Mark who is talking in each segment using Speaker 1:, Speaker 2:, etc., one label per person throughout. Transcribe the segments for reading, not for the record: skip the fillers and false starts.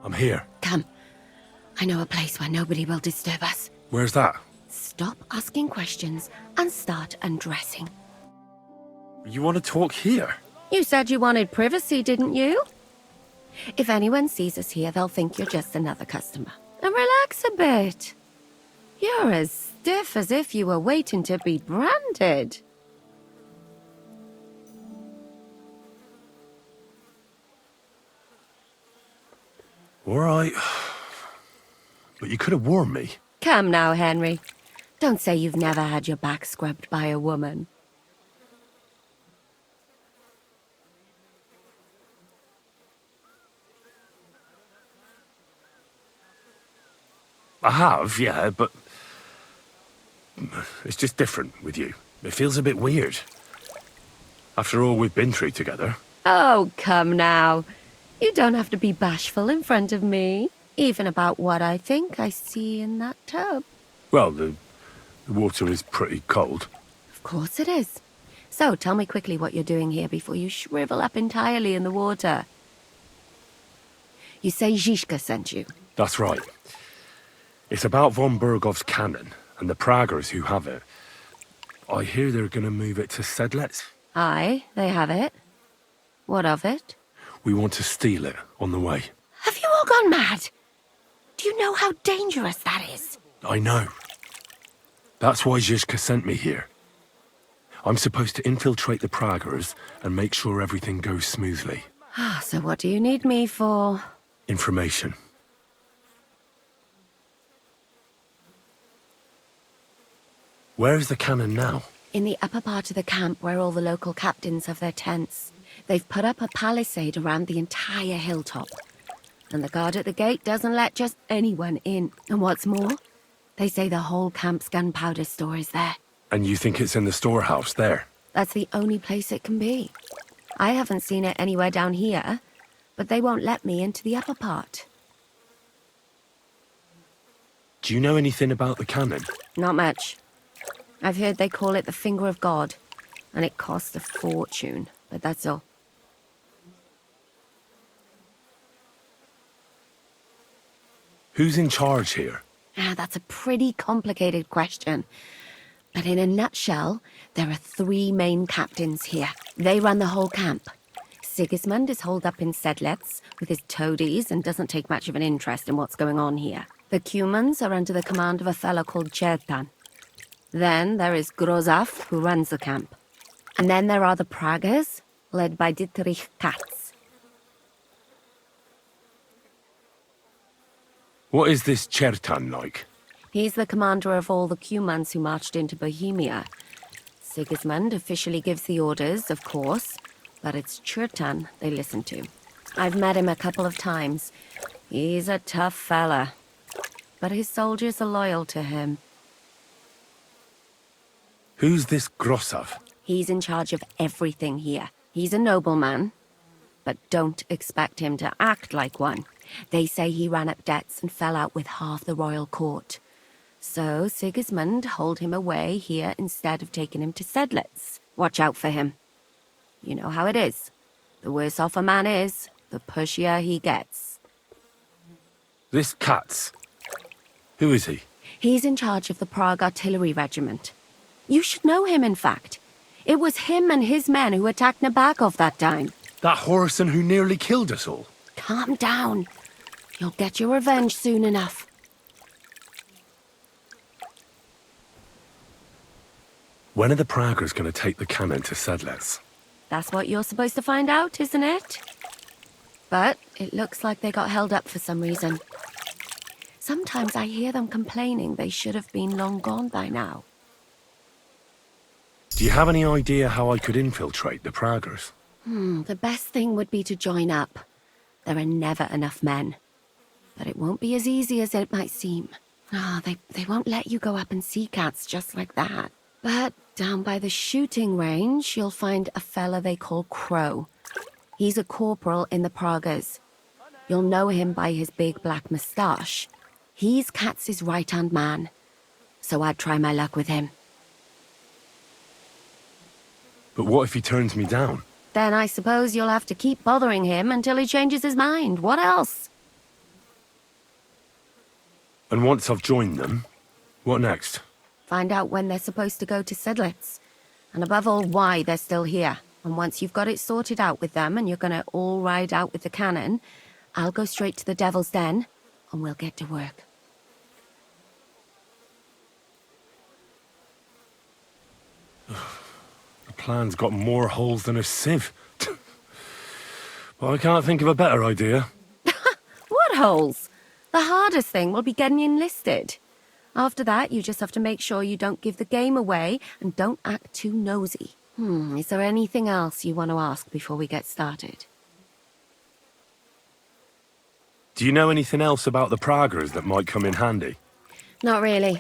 Speaker 1: I'm here.
Speaker 2: Come. I know a place where nobody will disturb us.
Speaker 1: Where's that?
Speaker 2: Stop asking questions and start undressing.
Speaker 1: You want to talk here?
Speaker 2: You said you wanted privacy, didn't you? If anyone sees us here, they'll think you're just another customer. And relax a bit. You're as stiff as if you were waiting to be branded.
Speaker 1: All right. But you could have warned me.
Speaker 2: Come now, Henry. Don't say you've never had your back scrubbed by a woman.
Speaker 1: I have, yeah, but... it's just different with you. It feels a bit weird. After all we've been through together.
Speaker 2: Oh, come now. You don't have to be bashful in front of me. Even about what I think I see in that tub.
Speaker 1: Well, the water is pretty cold.
Speaker 2: Of course it is. So, tell me quickly what you're doing here before you shrivel up entirely in the water. You say Zizka sent you?
Speaker 1: That's right. It's about von Bergov's cannon and the Praggers who have it. I hear they're going to move it to Sedlec.
Speaker 2: Aye, they have it. What of it?
Speaker 1: We want to steal it on the way.
Speaker 2: Have you all gone mad? Do you know how dangerous that is?
Speaker 1: I know. That's why Zizka sent me here. I'm supposed to infiltrate the Praggers and make sure everything goes smoothly.
Speaker 2: So what do you need me for?
Speaker 1: Information. Where is the cannon now?
Speaker 2: In the upper part of the camp where all the local captains have their tents. They've put up a palisade around the entire hilltop. And the guard at the gate doesn't let just anyone in. And what's more, they say the whole camp's gunpowder store is there.
Speaker 1: And you think it's in the storehouse there?
Speaker 2: That's the only place it can be. I haven't seen it anywhere down here, but they won't let me into the upper part.
Speaker 1: Do you know anything about the cannon?
Speaker 2: Not much. I've heard they call it the Finger of God, and it costs a fortune, but that's all.
Speaker 1: Who's in charge here?
Speaker 2: That's a pretty complicated question. But in a nutshell, there are 3 main captains here. They run the whole camp. Sigismund is holed up in Sedlec with his toadies and doesn't take much of an interest in what's going on here. The Cumans are under the command of a fellow called Chertan. Then there is Grozaf, who runs the camp. And then there are the Praggers, led by Dietrich Katz.
Speaker 1: What is this Chertan like?
Speaker 2: He's the commander of all the Cumans who marched into Bohemia. Sigismund officially gives the orders, of course, but it's Chertan they listen to. I've met him a couple of times. He's a tough fella, but his soldiers are loyal to him.
Speaker 1: Who's this Grossav?
Speaker 2: He's in charge of everything here. He's a nobleman, but don't expect him to act like one. They say he ran up debts and fell out with half the royal court. So Sigismund holed him away here instead of taking him to Sedlec. Watch out for him. You know how it is. The worse off a man is, the pushier he gets.
Speaker 1: This Katz. Who is he?
Speaker 2: He's in charge of the Prague Artillery Regiment. You should know him, in fact. It was him and his men who attacked Nabokov that time.
Speaker 1: That Horace who nearly killed us all.
Speaker 2: Calm down. You'll get your revenge soon enough.
Speaker 1: When are the Praggers going to take the cannon to Sedlec?
Speaker 2: That's what you're supposed to find out, isn't it? But it looks like they got held up for some reason. Sometimes I hear them complaining they should have been long gone by now.
Speaker 1: Do you have any idea how I could infiltrate the Praggers?
Speaker 2: The best thing would be to join up. There are never enough men. But it won't be as easy as it might seem. They won't let you go up and see cats just like that. But down by the shooting range, you'll find a fella they call Crow. He's a corporal in the Praggers. You'll know him by his big black moustache. He's Katz's right-hand man. So I'd try my luck with him.
Speaker 1: But what if he turns me down?
Speaker 2: Then I suppose you'll have to keep bothering him until he changes his mind. What else?
Speaker 1: And once I've joined them, what next?
Speaker 2: Find out when they're supposed to go to Sidlitz. And above all, why they're still here. And once you've got it sorted out with them and you're gonna all ride out with the cannon, I'll go straight to the Devil's Den and we'll get to work.
Speaker 1: The plan's got more holes than a sieve. But I can't think of a better idea.
Speaker 2: What holes? The hardest thing will be getting enlisted. After that, you just have to make sure you don't give the game away and don't act too nosy. Is there anything else you want to ask before we get started?
Speaker 1: Do you know anything else about the Praggers that might come in handy?
Speaker 2: Not really.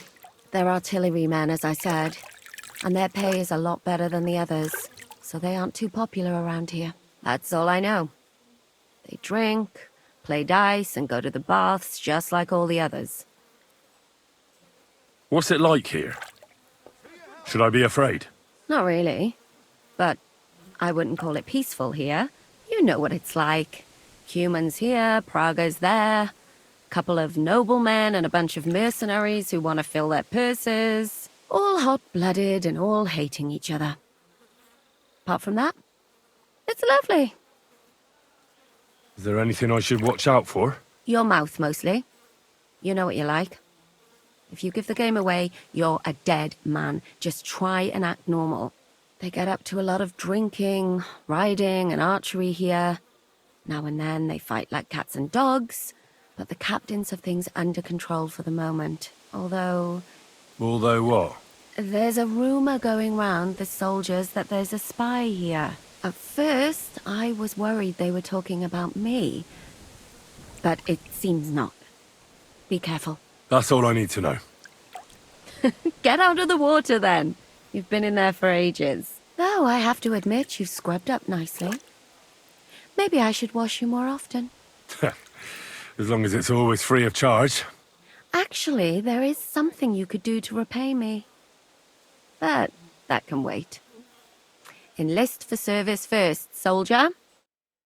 Speaker 2: They're artillerymen, as I said. And their pay is a lot better than the others, so they aren't too popular around here. That's all I know. They drink, play dice, and go to the baths just like all the others.
Speaker 1: What's it like here? Should I be afraid?
Speaker 2: Not really. But I wouldn't call it peaceful here. You know what it's like. Humans here, Prague's there. Couple of noblemen and a bunch of mercenaries who want to fill their purses. All hot-blooded and all hating each other. Apart from that, it's lovely.
Speaker 1: Is there anything I should watch out for?
Speaker 2: Your mouth, mostly. You know what you're like. If you give the game away, you're a dead man. Just try and act normal. They get up to a lot of drinking, riding, and archery here. Now and then they fight like cats and dogs, but the captains have things under control for the moment. Although
Speaker 1: what?
Speaker 2: there's a rumor going round the soldiers that there's a spy here. At first, I was worried they were talking about me, but it seems not. Be careful.
Speaker 1: That's all I need to know.
Speaker 2: Get out of the water, then. You've been in there for ages. Though I have to admit you've scrubbed up nicely. Maybe I should wash you more often.
Speaker 1: As long as it's always free of charge.
Speaker 2: Actually, there is something you could do to repay me. But that can wait. Enlist for service first, soldier.